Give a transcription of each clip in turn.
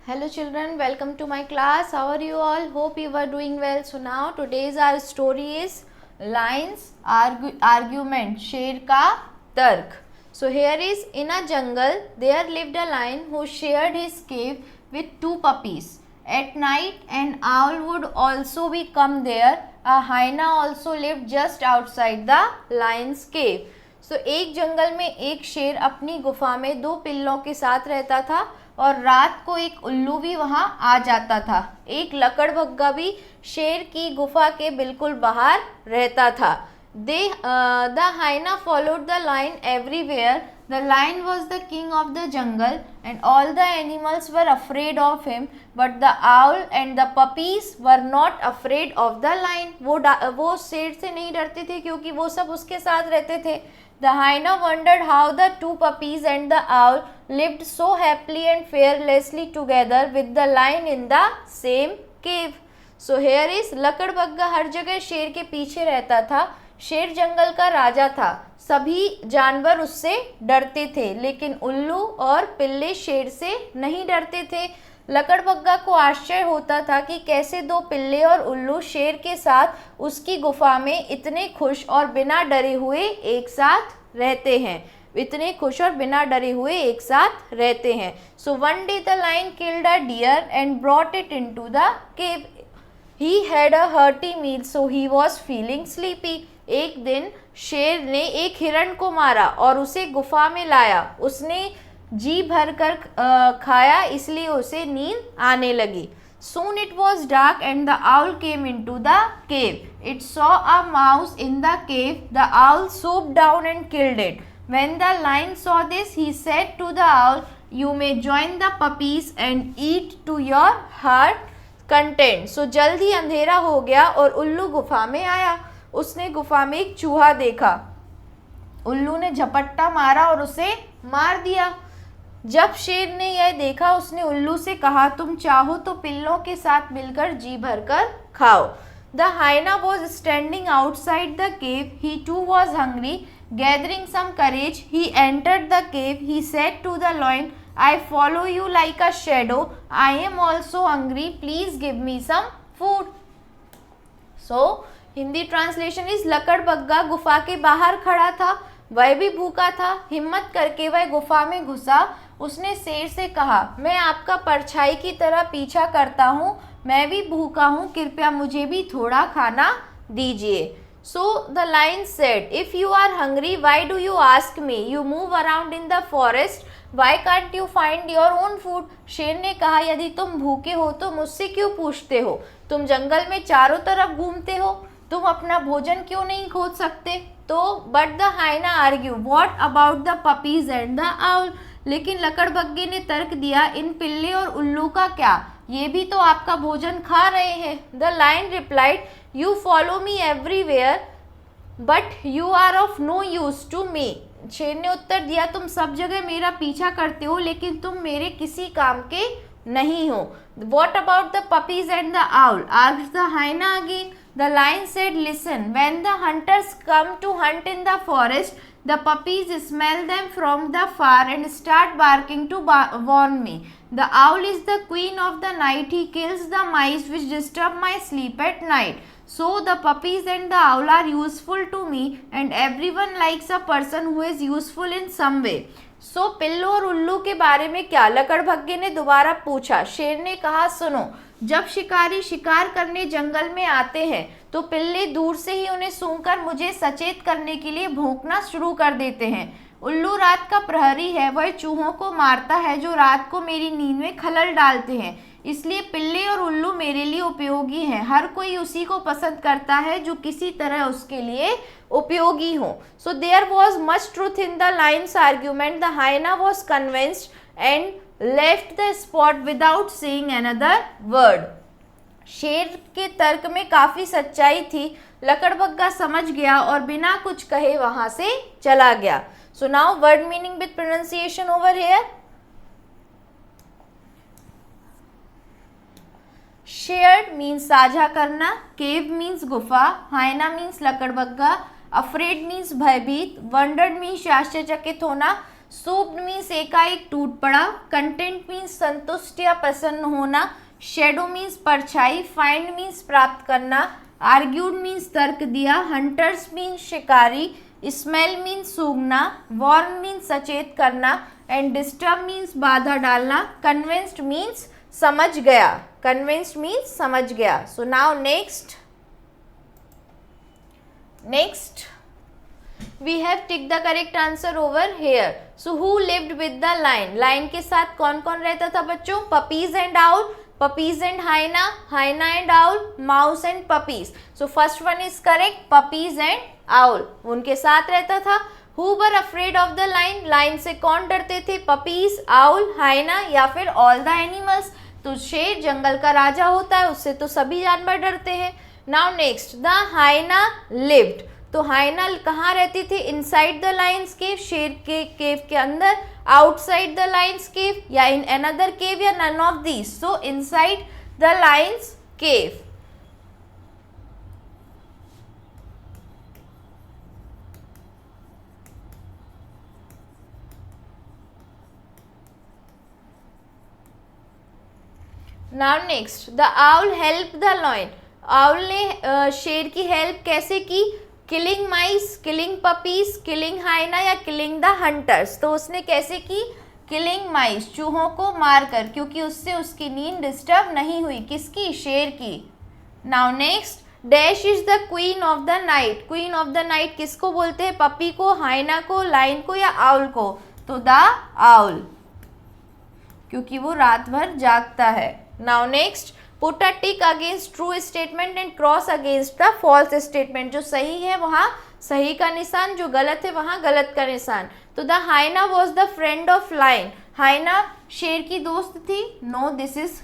Hello children, welcome to my class. How are you all? Hope you are doing well. So now today's our story is Lion's Argument, शेर का तर्क. So here is, in a jungle there lived a lion who shared his cave with two puppies. At night an owl would also be come there. A hyena also lived just outside the lion's cave. So एक जंगल में एक शेर अपनी गुफा में दो पिल्लों के साथ रहता था और रात को एक उल्लू भी वहां आ जाता था. एक लकड़बग्गा भी शेर की गुफा के बिल्कुल बाहर रहता था. The hyena followed the lion everywhere. The lion was the king of the jungle and all the animals were afraid of him, but the owl and the puppies were not afraid of the lion. वो शेर से नहीं डरते थे क्योंकि वो सब उसके साथ रहते थे. The hyena wondered how the two puppies and the owl lived so happily and fearlessly together with the lion in the same cave. So here is, लकड़बग्गा हर जगह शेर के पीछे रहता था. शेर जंगल का राजा था. सभी जानवर उससे डरते थे, लेकिन उल्लू और पिल्ले शेर से नहीं डरते थे. लकड़बग्गा को आश्चर्य होता था कि कैसे दो पिल्ले और उल्लू शेर के साथ उसकी गुफा में इतने खुश और बिना डरे हुए एक साथ रहते हैं. So one day the lion killed a deer and brought it into the cave. He had a hearty meal, so he was feeling sleepy. एक दिन शेर ने एक हिरण को मारा और उसे गुफा में लाया. उसने जी भर कर खाया, इसलिए उसे नींद आने लगी. Soon it was dark and the owl came into the cave. It saw a mouse in the cave. The owl swooped down and killed it. When the lion saw this, he said to the owl, "You may join the puppies and eat to your heart content." So जल्द ही अंधेरा हो गया और उल्लू गुफा में आया. उसने गुफा में एक चूहा देखा. उल्लू ने झपट्टा मारा और उसे मार दिया. जब शेर ने यह देखा, उसने उल्लू से कहा, तुम चाहो तो पिल्लों के साथ मिलकर जी भरकर खाओ. The hyena was standing outside the cave. He too was hungry. Gathering some courage, he entered the cave. He said to the lion, I follow you like a shadow. I am also hungry. Please give me some food. So Hindi translation is, लकड़बग्गा गुफा के बाहर खड़ा था. वह भी भूखा था. हिम्मत करके वह गुफा में घुसा. उसने शेर से कहा, मैं आपका परछाई की तरह पीछा करता हूँ. मैं भी भूखा हूँ, कृपया मुझे भी थोड़ा खाना दीजिए. So the lion said, if you are hungry, why do you ask me? You move around in the forest. Why can't you find your own food? शेर ने कहा, यदि तुम भूखे हो तो मुझसे क्यों पूछते हो? तुम जंगल में चारों तरफ घूमते हो, तुम अपना भोजन क्यों नहीं खोज सकते? तो but the hyena argue, what about the puppies and the owl? लेकिन लकड़बग्गे ने तर्क दिया, इन पिल्ले और उल्लू का क्या? ये भी तो आपका भोजन खा रहे हैं. The lion replied, you follow me everywhere but you are of no use to me. शेर ने उत्तर दिया, तुम सब जगह मेरा पीछा करते हो, लेकिन तुम मेरे किसी काम के नहीं हो. What about the puppies and the owl? asked the hyena again. The lion said, listen, when the hunters come to hunt in the forest, the puppies smell them from the far and start barking to warn me. The owl is the queen of the night. He kills the mice which disturb my sleep at night. So the puppies and the owl are useful to me, and everyone likes a person who is useful in some way. सो पिल्लू और उल्लू के बारे में क्या? लकड़बग्गे ने दोबारा पूछा. शेर ने कहा, सुनो, जब शिकारी शिकार करने जंगल में आते हैं तो पिल्ले दूर से ही उन्हें सूंघकर मुझे सचेत करने के लिए भौंकना शुरू कर देते हैं. उल्लू रात का प्रहरी है. वह चूहों को मारता है जो रात को मेरी नींद में खलल डालते हैं. इसलिए पिल्ले और उल्लू मेरे लिए उपयोगी हैं. हर कोई उसी को पसंद करता है जो किसी तरह उसके लिए उपयोगी हो. So there was much truth in the lion's argument. The hyena was convinced and left the spot without saying another word. शेर के तर्क में काफी सच्चाई थी. लकड़बग्गा समझ गया और बिना कुछ कहे वहां से चला गया. So now word meaning with pronunciation over here. Shared means साझा करना. केव मीन्स गुफा. हाइना मीन्स लकड़बग्गा. अफ्रेड मीन्स भयभीत. वंडर्ड मीन्स आश्चर्यचकित होना. सूप्ड मीन्स एकाएक टूट पड़ा, कंटेंट मीन्स संतुष्ट या प्रसन्न होना, शेडो मीन्स परछाई, फाइंड मीन्स प्राप्त करना, आर्ग्यूड मीन्स तर्क दिया, हंटर्स मीन्स शिकारी, स्मेल मीन्स सूंघना, वार्न मीन्स सचेत करना, एंड डिस्टर्ब मीन्स बाधा डालना, कन्विंस्ड मीन्स समझ गया, कन्विंस्ड मीन्स समझ गया. सो now next we have tick the correct answer over here. So who lived with the lion? Lion के साथ कौन कौन रहता था बच्चों? puppies and owl, puppies and hyena, hyena and owl, mouse and puppies. So first one is correct, puppies and owl, उनके साथ रहता था. Who were afraid of the lion? lion से कौन डरते थे? puppies, owl, hyena या फिर all the animals. तो शेर जंगल का राजा होता है, उससे तो सभी जानवर डरते हैं. Now next, the hyena lived. तो हाइना कहाँ रहती थी? इनसाइड द लायंस केव, शेर के केव के अंदर, आउटसाइड द लायंस केव या इन अनदर केव या none of these. So inside the lion's cave. Now next, the owl help the lion. Owl ने शेर की हेल्प कैसे की? Killing mice, killing puppies, killing hyena या किलिंग द हंटर्स. तो उसने कैसे की? किलिंग माइस, चूहों को मारकर, क्योंकि उससे उसकी नींद डिस्टर्ब नहीं हुई. किसकी? शेर की. Now next, dash is the queen of the night. Queen of the night किसको बोलते हैं? पपी को, हाइना को, लाइन को या आउल को? तो द आउल, क्योंकि वो रात भर जागता है. Now next, put a tick against true statement and cross against the false statement. जो सही है वहाँ सही का निशान, जो गलत है वहाँ गलत का निशान. तो the hyena was the friend of lion. Hyena शेर की दोस्त थी. No, this is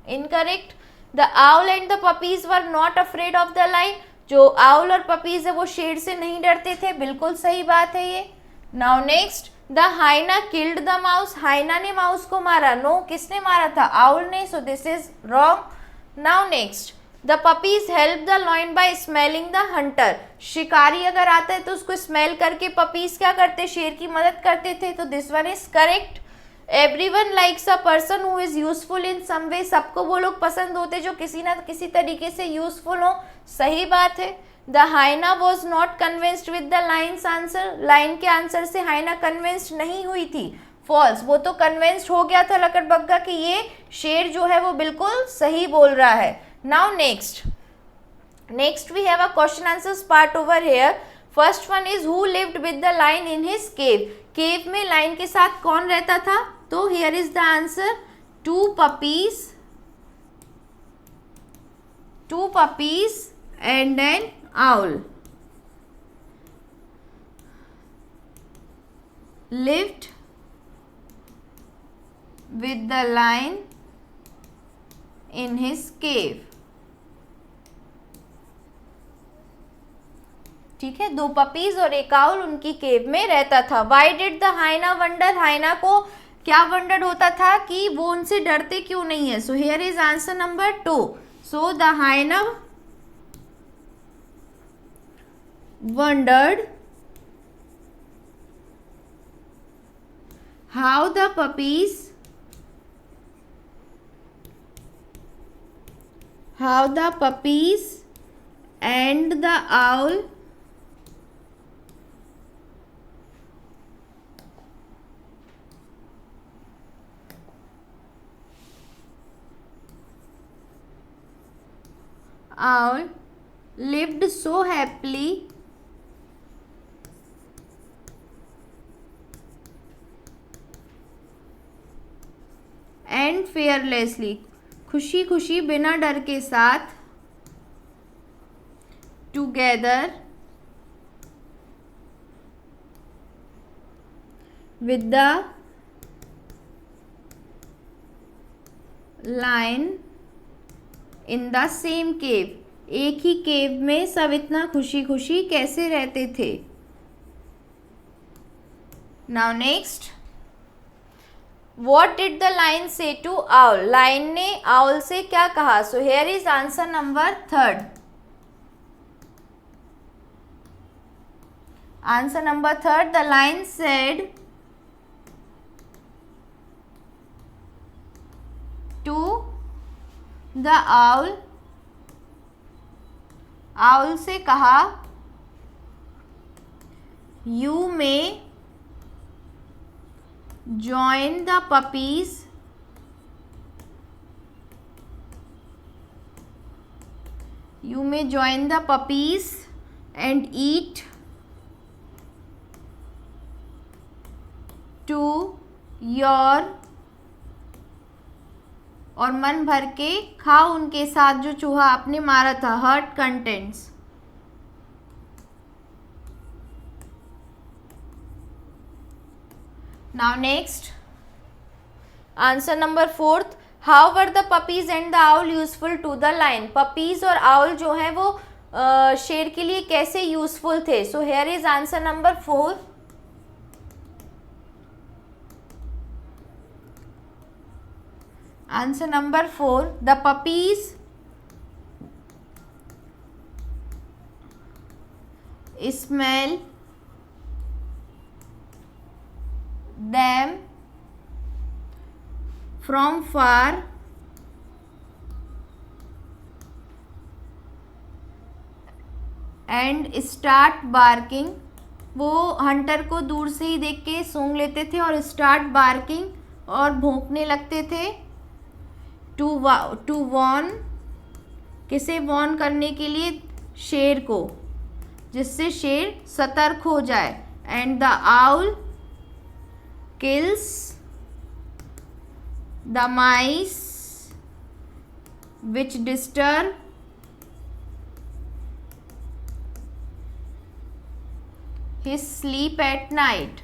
incorrect. The owl and the puppies were not afraid of the lion. जो आउल और पपीज है वो शेर से नहीं डरते थे. बिल्कुल सही बात है ये. Now next, the hyena killed the mouse. Hyena ने माउस को मारा. नो, किसने मारा था? आउल ने. So this is wrong. Now next, the puppies help the lion by smelling the hunter. शिकारी अगर आता है तो उसको स्मेल करके पपीज क्या करते? शेर की मदद करते थे. तो this one is correct. Everyone likes a person who is useful in some way. सबको वो लोग पसंद होते जो किसी ना किसी तरीके से यूजफुल हो. सही बात है. The hyena was not convinced with the lion's answer. Lion के आंसर से हाइना कन्विंस्ड नहीं हुई थी. फॉल्स, वो तो कन्विंस्ड हो गया था लकड़बग्गा कि ये शेर जो है वो बिल्कुल सही बोल रहा है. Now next we have a question answers part over here. First one is who lived with the lion in his cave. Cave में लाइन के साथ कौन रहता था? तो here is the answer, two puppies and an owl lived with the lion in his cave. ठीक है, दो पपीज और एक आउल उनकी केव में रहता था. Why did the hyena wonder. Hyena को क्या वंडर होता था कि वो उनसे डरते क्यों नहीं है. So here is answer number 2. So the hyena wondered how the puppies and the owl lived so happily and fearlessly. खुशी खुशी बिना डर के साथ. Together with the lion in the same cave. एक ही केव में सब इतना खुशी खुशी कैसे रहते थे. Now next, What did the lion say to owl? Lion ने owl से क्या कहा? So here is answer number 3. Answer number 3. The lion said the owl से कहा, you may join the puppies and eat to your, और मन भर के खाओ उनके साथ जो चूहा आपने मारा था, heart contents. Now next answer number 4, how were the puppies and the owl useful to the lion. Puppies और आउल जो है वो शेर के लिए कैसे यूजफुल थे। So here is answer number 4। Answer number 4, the puppies smell them from far and start barking। वो हंटर को दूर से ही देख के सूंघ लेते थे और स्टार्ट बार्किंग और भौंकने लगते थे। टू वॉर्न, किसे वॉर्न करने के लिए, शेर को, जिससे शेर सतर्क हो जाए। And the owl kills the mice which disturb his sleep at night।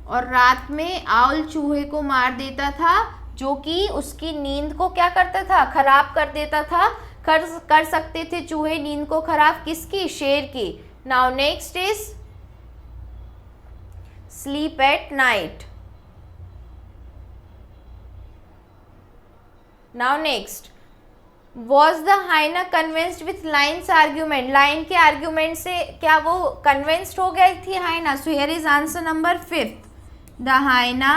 और रात में आउल चूहे को मार देता था जो कि उसकी नींद को क्या करता था, खराब कर देता था। कर सकते थे चूहे नींद को खराब, किसकी, शेर की। Now next is sleep at night। Now next, was the hyena convinced with lion's argument। lion के argument से क्या वो convinced हो गई थी hyena। so here is answer number 5, the hyena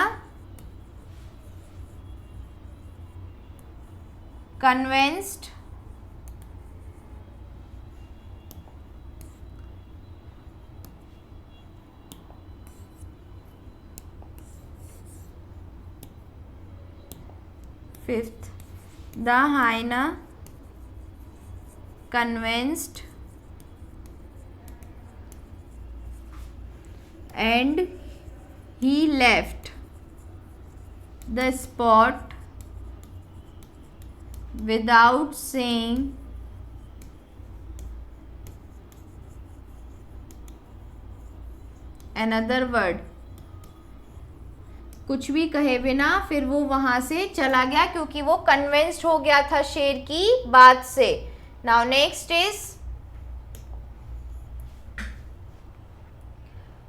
convinced Fifth, the hyena convinced and he left the spot without saying another word। कुछ भी कहे बिना फिर वो वहां से चला गया क्योंकि वो कन्विंस्ड हो गया था शेर की बात से। Now next is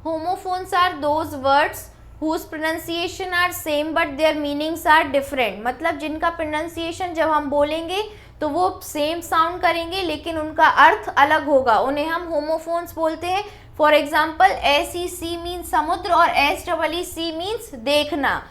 homophones are those words whose pronunciation are same but their meanings are different। मतलब जिनका pronunciation जब हम बोलेंगे तो वो सेम साउंड करेंगे लेकिन उनका अर्थ अलग होगा, उन्हें हम होमोफोन्स बोलते हैं। फॉर एग्जाम्पल SEC मीन्स समुद्र और SEEC मीन्स देखना।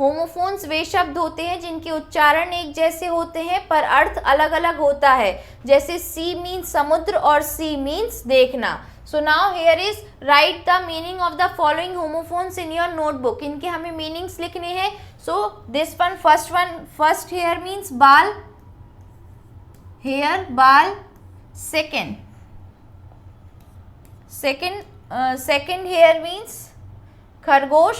होमोफोन्स वे शब्द होते हैं जिनके उच्चारण एक जैसे होते हैं पर अर्थ अलग अलग होता है, जैसे सी मीन्स समुद्र और सी मीन्स देखना। So now here is write the meaning of the following homophones in your notebook. इनके हमें मीनिंग्स लिखने हैं। So this one, first hair means बाल, हेयर बाल। सेकेंड हेयर मीन्स खरगोश।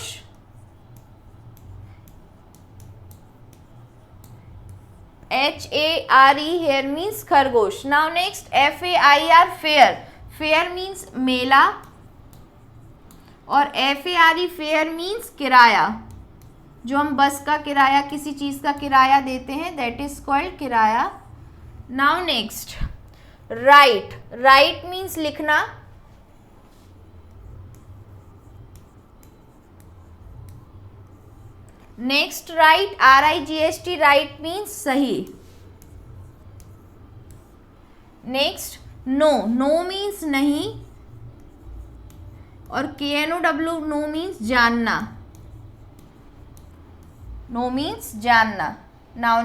HARE हेयर मीन्स खरगोश। Now next FAIR fair, fair means मेला और FARE फेयर मीन्स किराया। जो हम बस का किराया, किसी चीज का किराया देते हैं, दैट इज कॉल्ड किराया। Now next write, write means लिखना। Next right, RIGHT right means सही। नेक्स्ट नो, नो मीन्स नहीं और KNOW नो मीन्स जानना। नो मीन्स जानना. Now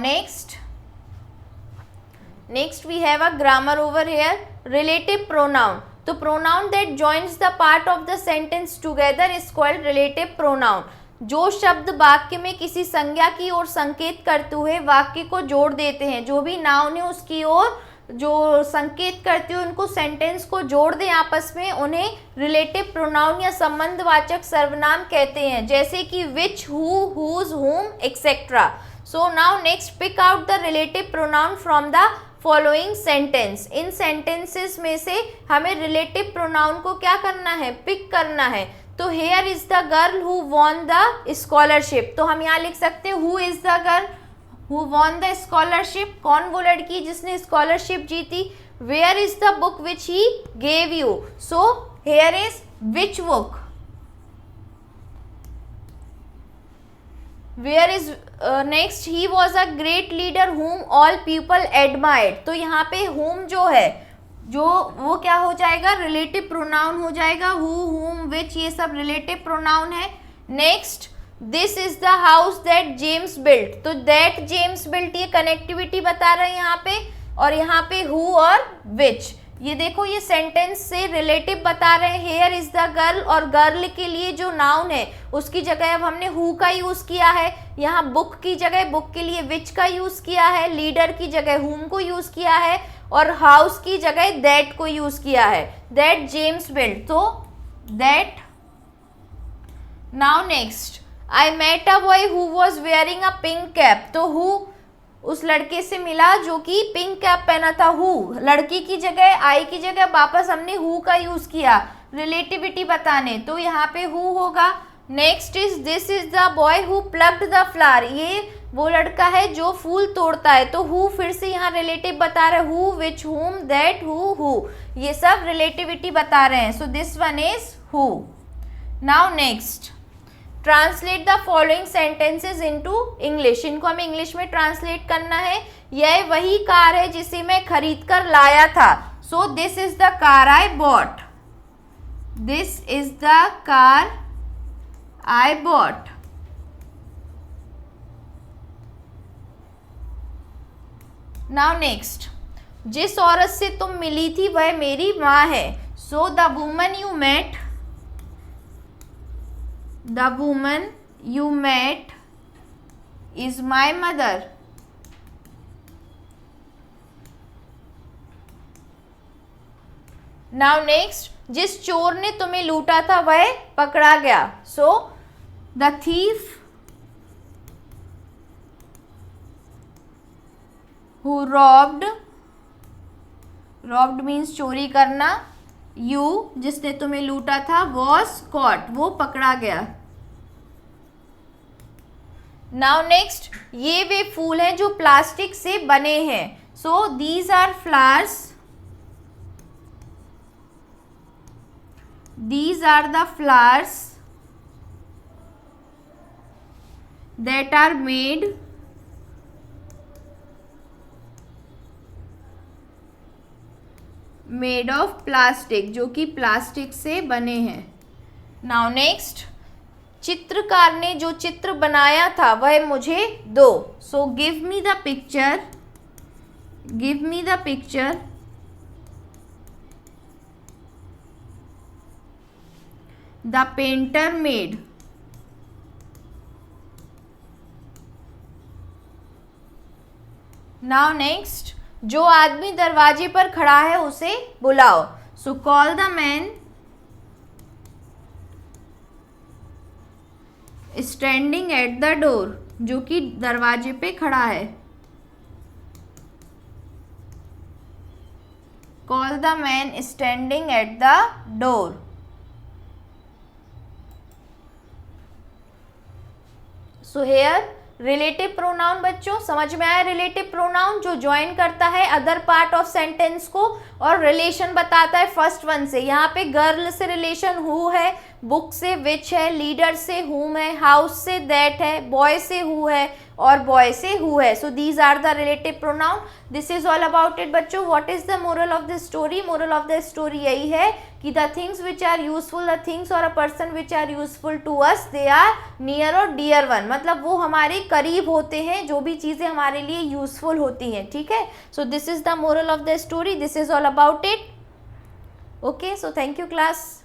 next we have a grammar over here. Relative pronoun. तो pronoun that joins the part of the sentence together is called relative pronoun. जो शब्द वाक्य में किसी संज्ञा की ओर संकेत करते हुए वाक्य को जोड़ देते हैं, जो भी नाउन है उसकी ओर जो संकेत करते हुए उनको सेंटेंस को जोड़ दें आपस में, उन्हें रिलेटिव प्रोनाउन या संबंधवाचक सर्वनाम कहते हैं, जैसे कि which, who, whose, whom etcetera. So now next pick out the relative pronoun from the following sentence. इन सेंटेंसेस में से हमें रिलेटिव प्रोनाउन को क्या करना है, पिक करना है. तो here is the girl who won the scholarship. तो हम यहाँ लिख सकते हैं who is the girl who won the scholarship. कौन वो लड़की जिसने स्कॉलरशिप जीती. Where is the book which he gave you. So here is which book. Where is next he was a great leader whom all people admired. तो यहाँ पे whom जो है, जो वो क्या हो जाएगा, रिलेटिव प्रोनाउन हो जाएगा. हु, whom, which, ये सब रिलेटिव प्रोनाउन है. Next this is the house that James built. तो दैट जेम्स बिल्ट ये कनेक्टिविटी बता रहे हैं यहाँ पे, और यहाँ पे हु और विच. ये देखो ये सेंटेंस से रिलेटिव बता रहे हैं. हेयर इज द गर्ल, और गर्ल के लिए जो नाउन है उसकी जगह अब हमने हु का यूज किया है. यहाँ बुक की जगह बुक के लिए विच का यूज किया है. लीडर की जगह हुम को यूज किया है, और हाउस की जगह दैट को यूज किया है. That James built. तो that. Now next I met a boy who was wearing a pink cap. तो हु उस लड़के से मिला जो कि पिंक कैप पहना था. हु लड़की की जगह, आई की जगह वापस हमने हु का यूज किया रिलेटिविटी बताने, तो यहाँ पे हु होगा. Next is this is the boy who plugged the flower. ये वो लड़का है जो फूल तोड़ता है. तो हु फिर से यहाँ रिलेटिव बता रहे हैं. हु, विच, हुम, दैट, हु, ये सब रिलेटिविटी बता रहे हैं. So this one is who. Now next translate the following sentences into English. इनको हमें इंग्लिश में ट्रांसलेट करना है. यह वही कार है जिसे मैं खरीद कर लाया था. सो this is the car I bought. This is the car I bought. Now next जिस औरत से तुम मिली थी वह मेरी माँ है. So the woman you met, the woman you met is my mother. Now next जिस चोर ने तुम्हें लूटा था वह पकड़ा गया. So the thief who robbed means चोरी करना. यू जिसने तुम्हें लूटा था वॉज कॉट, वो पकड़ा गया. नाउ नेक्स्ट ये वे फूल हैं जो प्लास्टिक से बने हैं. So these are flowers, these are the flowers that are made of plastic, जो कि प्लास्टिक से बने हैं. नाउ नेक्स्ट चित्रकार ने जो चित्र बनाया था वह मुझे दो. So give me the picture, give me the picture the painter made. Now next जो आदमी दरवाजे पर खड़ा है उसे बुलाओ. So call the man standing at the door, जो कि दरवाजे पे खड़ा है. Call the man standing at the door. So here relative pronoun बच्चों समझ में आया. रिलेटिव प्रोनाउन जो ज्वाइन करता है अदर पार्ट ऑफ सेंटेंस को और रिलेशन बताता है फर्स्ट वन से. यहाँ पे गर्ल से रिलेशन हु है, बुक से विच है, लीडर से whom है, हाउस से दैट है, बॉय से हु है और बॉय से हु है. So these are the relative pronoun. This is all about it बच्चों. What is the moral of the story? Moral of the story यही है कि the things which are useful, the things और a person which are useful to us, they are near और dear one. मतलब वो हमारे करीब होते हैं जो भी चीज़ें हमारे लिए यूजफुल होती हैं. ठीक है. सो this is the moral of the story. This is all about it. Okay. So thank you class.